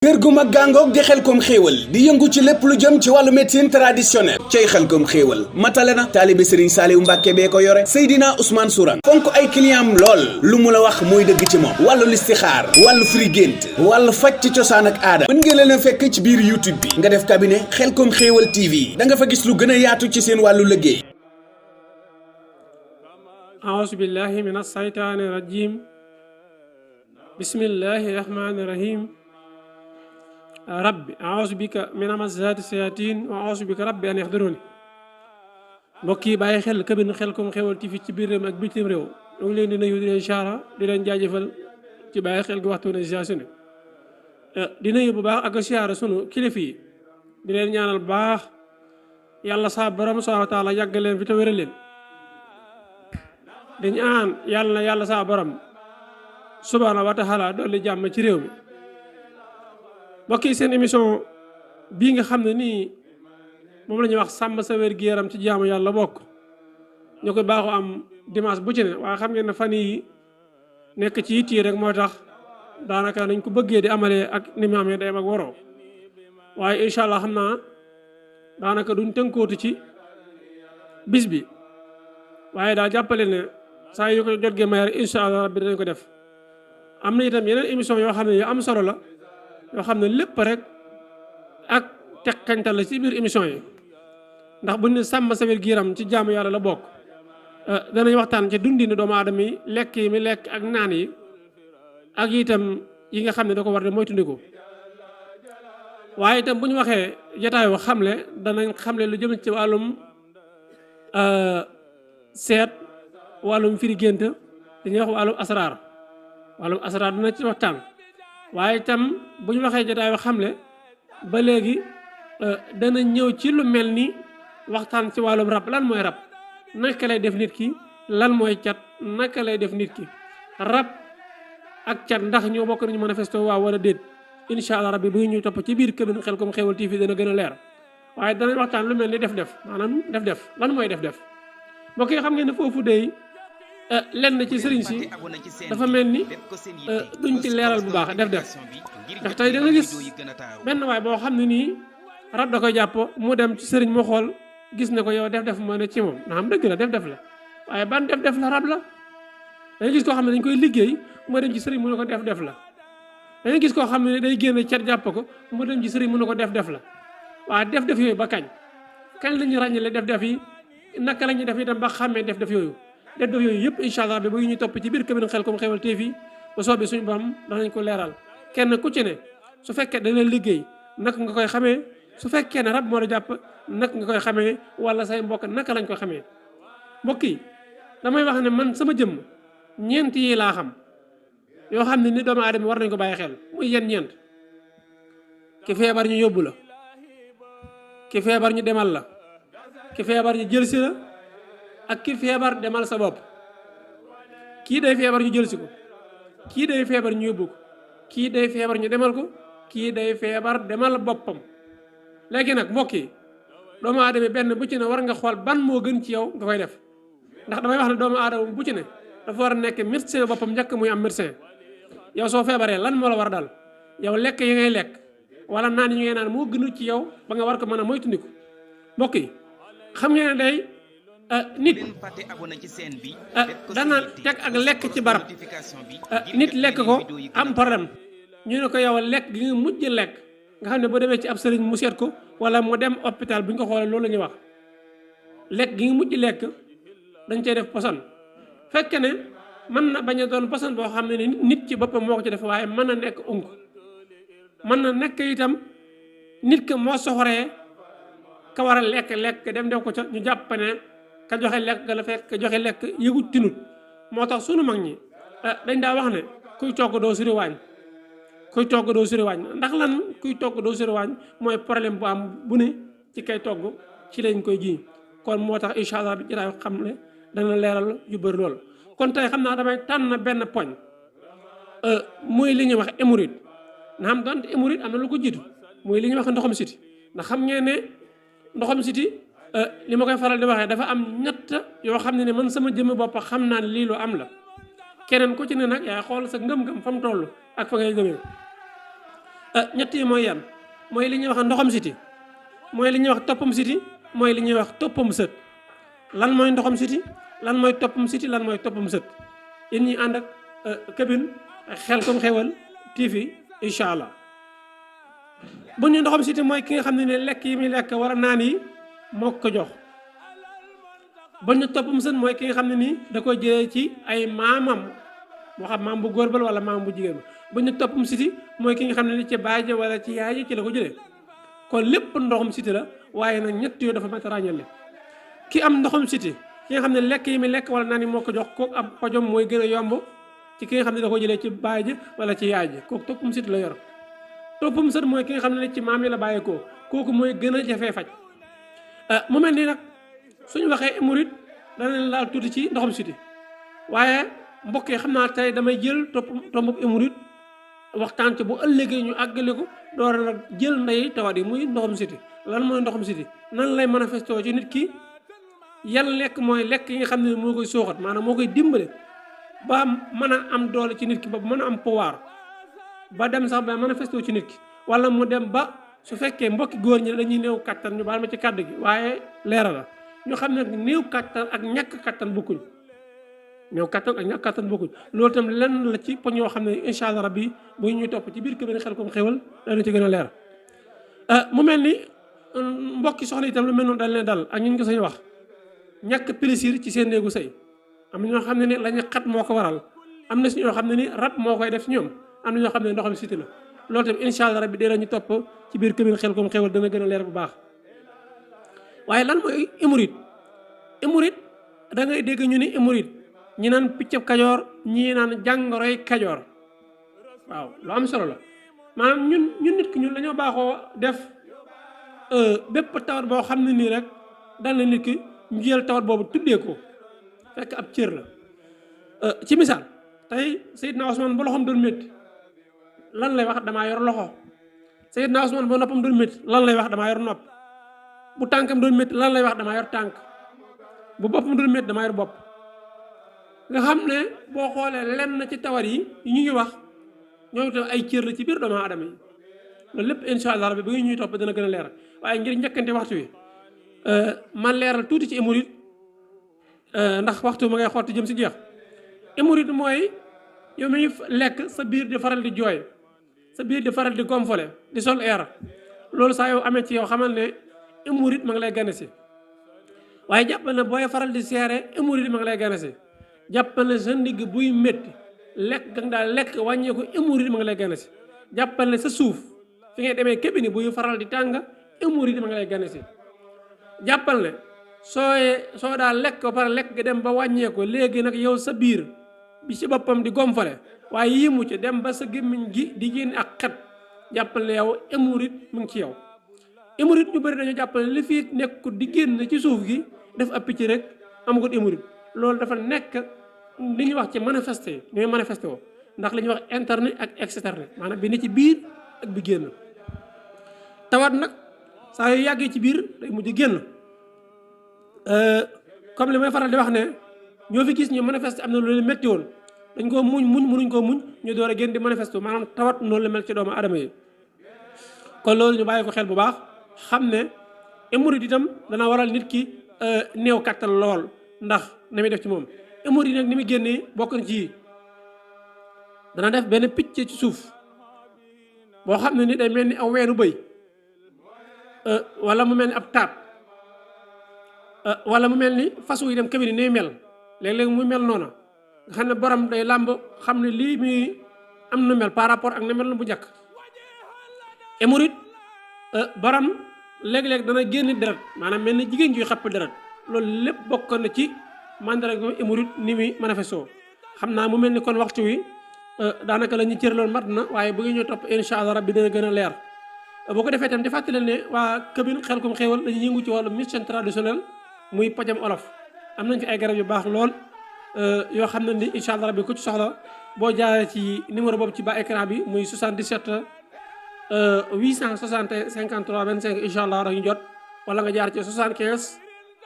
kër gu mag gàngoog di Xelcom xéewal di yëngu ci lépp lu jëm ci wàllu médecine traditionnelle cay Xelcom xéewal matale na taalibe Serigne Saliou Mbàkke bee ko yore Seydina Ousmane Sourang fonk ay clientam lool lu mu la wax mooy dëgg ci moom wàllu listixaar wàllu firi gént wàllu faj ci cosaan ak aada mën ngeen leen a fekk ci biir YouTube bi nga def cabinet Xelcom xéewal TV da nga fa gis lu gën a yaatu ci seen wàllu liggéey. A'uuzu billahi mina saytaani rajiim bismillahi rahmaani rahiim rabbi a'uuzu bika min hamazaati sayaatiin wa a'uuzu bika rabbi an yahduruun mbokk yi bàyyi xel cabinet Xelcom xéewal TV ci biir réew mi ak bitim réew ñu ngi leen di nuyu di leen siyaara di leen jaajëfal ci bàyyi xel gi waxtu ne saa su ne di nuyu bu baax ak siyaara sunu kilifa yi di leen ñaanal bu baax yàlla saa borom subhaanahu wa taala yàgg leen fi te wéral leen di ñaan yàlla saa borom subhaanahu wa taala dolli jàmm ci réew mi. mbokk yi seen émission bii nga xam ne nii moom la ñuy wax sàmm sa wér gi yaram ci jaamu yàlla bokk ñu koy baaxoo am dimanche bu ci ne waaye xam ngeen ne fan yi nekk ci yitt yi rek moo tax daanaka nañ ko bëggee di amalee ak ni mu amee day am ak waroo waaye incha allah xam naa daanaka duñ tënkootu ci bis bi waaye daal jàppale ne saa yu ko jot gee may rek incha allah rabbi dinañ ko def. am na itam yeneen émission yoo xam ne yu am solo la yoo xam ne lépp rek ak tekkantal la ci biir émission yi ndax buñ ne sàmm sa wér gi yaram ci jaamu yàlla la bokk danañ waxtaan ci dundinu doomu aadama yi lekk yi mi lekk ak naan yi ak itam yi nga xam ne da ko war de moytandiku waaye itam bu ñu waxee jotaayu xamle danañ xamle lu jëm ci wàllum seet wàllum firi gént dañuy wax wàllum asraar dina ci waxtaan waaye itam bu ñu waxee jotaayu xamle ba léegi dana ñëw ci lu mel ni waxtaan ci wàllum rab lan mooy rab naka lay def nit ki lan mooy cat naka lay def nit ki rab ak cat ndax ñoo bokk nañu manifesto waaw wala déet incha allah rabbi bu ñu topp ci biir cabinet Xelcom xéewal TV dana gën a leer waaye danañ waxtaan lu mel ni def-def maanaam def-def lan mooy def-def mbokk yi xam ngeen ne foofu day lenn ci sëriñ si dafa mel ni duñ ci leeral bu baax def-def ndax tey da nga gis benn waay boo xam ne nii rab da koy jàpp mu dem ci sëriñ mu xool gis ne ko yow def-def moo ne ci moom na xam dëgg la def-def la waaye ban def-def la rab la da nga gis koo xam ne dañ koy liggéey mu dem ci sëriñ mu ne ko def-def la da nga gis koo xam ne day génn cat jàpp ko mu dem ci sëriñ mu ne ko def-def la waaye def-def yooyu ba kañ la ñu ràññale def-def yi naka la ñuy def itam ba xàmmee def-def yooyu def-def yooyu yëpp incha allah bi bu ñu topp ci biir cabinet Xelcom xéewal TV ba soobee suñu borom danañ ko leeral kenn ku ci ne su fekkee dana liggéey naka nga koy xamee su fekkee ne rab moo la jàpp naka nga koy xamee wala say mbokk naka lañ koy xamee mbokk yi damay wax ne man sama jëmm ñeent yi laa xam yoo xam ne ni doomu aadama war nañ ko bàyyi xel muy yenn ñeent ki feebar ñu yóbbu la ki feebar ñu demal la ki feebar ñu jëlsi la ak ki feebar demal sa bopp kii day feebar ñu jëlsi ko kii day feebar ñu yóbbu ko kii day feebar ñu demal ko kii day feebar demal boppam léegi nag mbokk yi doomu aadama benn bu ci ne war nga xool ban moo gën ci yow nga koy def ndax damay wax ne doomu aadama bu ci ne dafa war a nekk médecin boppam njëkk muy am médecin yow soo feebaree lan moo la war a dal yow lekk yi ngay lekk wala naan yi ngay naan moo gënu ci yow ba nga war ko mën a moytandiku mbokk yi xam ngeen ne day nit dana teg ak lekk ci barab nit lekk ko am problème ñu ne ko yow lekk gi nga mujj lekk nga xam ne boo demee ci ab sëriñ mu seet ko wala mu dem hôpital bu ñu ko xoolee loolu la ñuy wax lekk gi nga mujj lekk dañ cey def poson fekk ne mën na bañ a doon poson boo xam ne nit ci boppam moo ko ci def waaye mën na nekk unk mën na nekk itam nit ka moo soxoree ka war a lekk dem def ko ca ñu jàpp ne ka joxe lekk ga la fekk ka joxe lekk yëgut tinut moo tax sunu mag ñi dañ daa wax ne kuy togg doo suri waañ ndax lan kuy togg doo suri waañ mooy problème bu am bu ne ci kay togg ci lañ koy ji kon moo tax incha allah bi jotaayu xam ne dana leeral yu bëri lool kon tey xam naa damay tànn benn poñ muy li ñuy wax hémorroïde na xam donte hémorroïde am na lu ko jiitu muy li ñuy wax ndoxam siti ndax xam ngeen ne ndoxam siti li ma koy faral di waxee dafa am ñett yoo xam ne man sama jëmm bopp xam naa ne lii lu am la keneen ku ci ne nag yaay xool sa ngëm-ngëm fa mu toll ak fa ngay gëmee ñett yi mooy yan mooy li ñuy wax ndoxam siti mooy li ñuy wax toppam siti mooy li ñuy wax toppam sët lan mooy ndoxam siti lan mooy toppam siti lan mooy toppam sët yéen ñi ànd ak Kabine Khelcom Xéwal TV incha allah bu ñu ndoxam siti mooy ki nga xam ne lekk yi muy lekk wala naan yi moo ko jox bu ñu toppam sët mooy ki nga xam ne nii da koy jëlee ci ay maamam moo xam maam bu góor ba wala maam bu jigéen ba bu ñu toppam siti mooy ki nga xam ne ni ci baay ja wala ci yaay ji ci la ko jëlee kon lépp ndoxam siti la waaye nag ñett yooyu dafa mat a ràññale ki am ndoxam siti ki nga xam ne lekk yi muy lekk wala naan yi moo ko jox kooku am pajom mooy gën a yomb ci ki nga xam ne da ko jëlee ci baay ji wala ci yaay ji kooku toppam siti la yor toppam sët mooy ki nga xam ne ci maam yi la bàyyeekoo kooku mooy gën a jafee faj mu mel nii nag suñu waxee hémorroïde danañ laal tuuti ci ndoxam siti waaye mbokk yi xam naa tey damay jël tombub hémorroïde waxtaan ci bu ëllëgee ñu àggale ko door nag jël ndey tawat yi muy ndoxam siti lan mooy ndoxam siti nan lay manifesté ci nit ki yan lekk mooy lekk yi nga xam ne moo koy sooxat maanaam moo koy dimbale ba mën a am doole ci nit ki ba mën a am pouvoir ba dem sax ba manifesté ci nit ki wala mu dem ba su fekkee mbokki góor ñi dañuy néew kattan ñu baal ma ci kàddu gi waaye leera la ñu xam ne néew kattan ak ñàkk kattan bokkuñ néew kattan ak ñàkk kattan bokkuñ loolu itam lenn la ci poñ yoo xam ne incha allah rabbi bu ñuy topp ci biir Kabine Khelcom Xéwal dana ci gën a leer mu mel ni mbokki soxna itam lu mel noonu dañ leen dal ak ñu ko sañ wax ñàkk plaisir ci seen néegu sëy am na ñoo xam ne ni lañu xat moo ko waral am na si ñoo xam ne ni rab moo koy def si ñoom am na ñoo xam ne ndoxam siti la loolu tamit incha allah rabbi dee ñu topp ci biir Kabine Khelcom Xéwal dana gën a leer bu baax waaye lan mooy hémorroïde hémorroïde da ngay dégg ñu ni hémorroïde ñi naan piccab kajoor ñii naan jàngoroy kajoor waaw lu am solo la maanaam ñun nit ki ñun dañoo baaxoo def bépp tawat boo xam ne nii rek dal na nit ki ñu jël tawat boobu tuddee ko fekk ab cër la ci misaal tey Seydina Ousmane ba loxoom doon métti lan lay wax damaa yor loxo Seydina Ousmane ba noppam doon métti lan lay wax damaa yor nopp bu tànkam doon métti lan lay wax damaa yor tànk bu boppam doon métti damaa yor bopp nga xam ne boo xoolee lenn ci tawat yi ñu ngi wax ñoom itam ay cër la ci biir doomu aadama yi loolu lépp incha allah rabbi bi ñuy topp dana gën a leeral waaye ngir njëkkante waxtu wi man leeral tuuti ci hémorroïde ndax waxtu ma ngay xotti jëm si jeex hémorroïde mooy yow mi lekk sa biir di faral di jooy sa biir di faral di gonflé di sol air loolu saa yow amee ci yow xamal ne hémorroïde ma ngi lay gane si waaye jàppal ne booy faral di seere hémorroïde ma ngi lay gane si jàppal ne sa ndigg buy métti lekk ga nga daal lekk wàññeeku hémorroïde ma ngi lay gane si jàppal ne sa suuf fi ngay demee Kabine buy faral di tàng hémorroïde ma ngi lay gane si jàppal ne soo daal lekk ba pare lekk ga dem ba wàññeeku léegi nag yow sa biir bi ci boppam di gonfale waaye yimu ci dem ba sa gémmiñ gi di génn ak xet jàppal ne yow hémorroïde mu ngi ci yow hémorroïde ñu bëri dañu jàppal ne li fii nekk di génn ci suuf gi def ab picc rek amagut hémorroïde loolu dafa nekk li ñuy wax ci manifesté ñooy manifesté woo ndax li ñuy wax interne ak externe maanaam bi ne ci biir ak bi génn tawat nag saa yu yàggee ci biir day mujj génn comme li may faral di wax ne ñoo fi gis ñu manifesté am na lu leen métti woon dañ koo munuñ koo muñ ñu door a génn di manifesté maanaam tawat noonu la mel ci doomu aadama yi kon loolu ñu bàyyi ko xel bu baax xam ne hémorroïde itam dana waral nit ki néew kattan lool ndax na muy def ci moom hémorroïde nag ni muy génnee bokk na ci dana def benn picc ci suuf boo xam ne ni day mel ni aw weenu bëy wala mu mel ni ab taat wala mu mel ni fas yi dem Kabine ni mel léeg-léeg muy mel noona nga xam ne borom day làmb xam ne lii muy am na mel par rapport ak na mel na bu njëkk hémorroïde borom léeg-léeg dana génn deret maanaam mel ni jigéen juy xapp deret loolu lépp bokk na ci mandarga hémorroïde ni muy manifesto xam naa mu mel ni kon waxtu wi daanaka la ñu cër loolu mat na waaye bu ñu topp incha allah rabbi dina gën a leer boo ko defee tam di fàttali ne waa Kabine Khelcom Xéwal dañuy yëngu ci wàllu médecine traditionnelle muy pajam olof am nañ fi ay garab yu baax lool yoo xam ne ni incha allah rabbi ku ci soxla boo jaaree ci numéro boobu ci bas écran bi muy 77 860 53 25 incha allah dañu jot wala nga jaar ci 75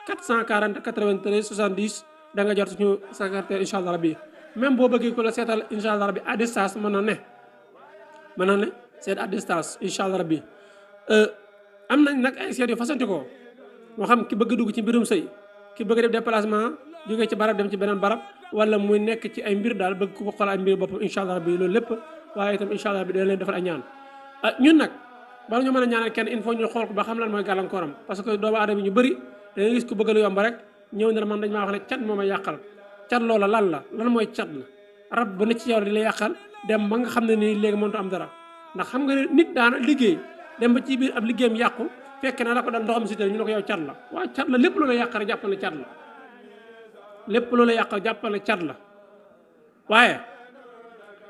440 93 70 da nga jot suñu secrétaire incha allah rabbi même boo bëggee ko la seetal incha allah rabbi à distance mën na ne seet à distance incha allah rabbi am nañ nag ay seet yu fasantikoo moo xam ki bëgg dugg ci mbirum sëy ki bëgg def déplacement jógee ci barab dem ci beneen barab wala muy nekk ci ay mbir daal bëgg ku ko xool ay mbir boppam incha allah rabbi loolu lépp waaye itam incha allah rabbi dina leen defal ay ñaan ñun nag bala ñu mën a ñaanal kenn il faut ñu xool ko ba xam lan mooy gàllankooram parce que doomu aadama ñu bëri dangay gis ko bëgg lu yomb rek ñëw ne man dañ maa wax ne cat moo ma yàqal cat loola lan mooy cat la rab ba ne ci yow di la yàqal dem ba nga xam ne nii léegi mënut am dara ndax xam nga ne nit daana liggéey dem ba ci biir ab liggéeyam yàqu fekk na la ko dal ndoxam si ñu ne ko yow cat la waaw cat la lépp loola yàqal rek jàppal ne cat la lépp loola yàqal jàppal ne cat la waaye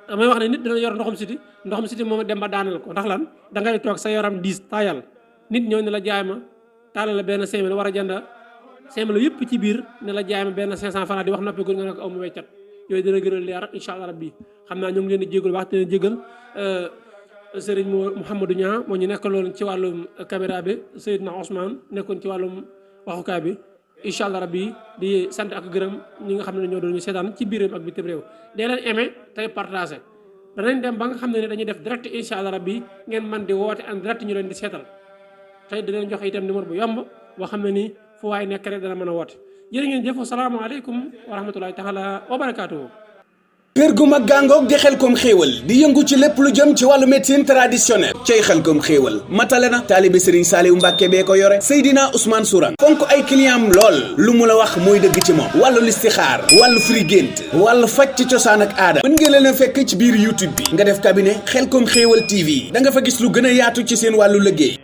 damay wax ne nit dina yor ndoxam siti moom dem ba daaneel ko ndax lan da ngay toog sa yaram diis taayal nit ñëw ne la jaay ma taalal la benn 5000 war a jënd 5000 yëpp ci biir ne la jaay ma benn 500 francs di wax noppi nga ne ko aw mu weccat yooyu dina gën a leer incha allah rabbi xam naa ñu ngi leen di jégalu wax te ne jégal sëriñ Mouhamadou Niang moo ñu nekkaloon ci wàllum caméra bi Seydina Ousmane nekkoon ci wàllum waxukaay bi incha allah rabbi di sant ak gërëm ñi nga xam ne ñoo doon ñu seetaan ci biir ak bitim réew dee leen aimé tey partagé danañ dem ba nga xam ne dañuy def direct incha allah rabbi ngeen man di woote en direct ñu leen di seetal tey di leen jox itam numéro bu yomb boo xam ne nii fu waay nekk rek dana mën a woote jërë ngeen jëf asalaamaaleykum wa rahmatulahi taala wa barakaatuhu. kër gu mag gàngoog di Xelcom xéewal di yëngu ci lépp lu jëm ci wàllu médecine traditionnelle cay Xelcom xéewal matale na taalibe Serigne Saliou Mbacke bee ko yore Seydina Ousmane Sourang fonk ay clientam lool lu mu la wax mooy dëgg ci moom wàllu listixaar wàllu firi gént wàllu faj ci cosaan ak aada mën ngeen leen a fekk ci biir YouTube bi nga def cabinet Xelcom xéewal TV da nga fa gis lu gën a yaatu ci seen wàllu liggéey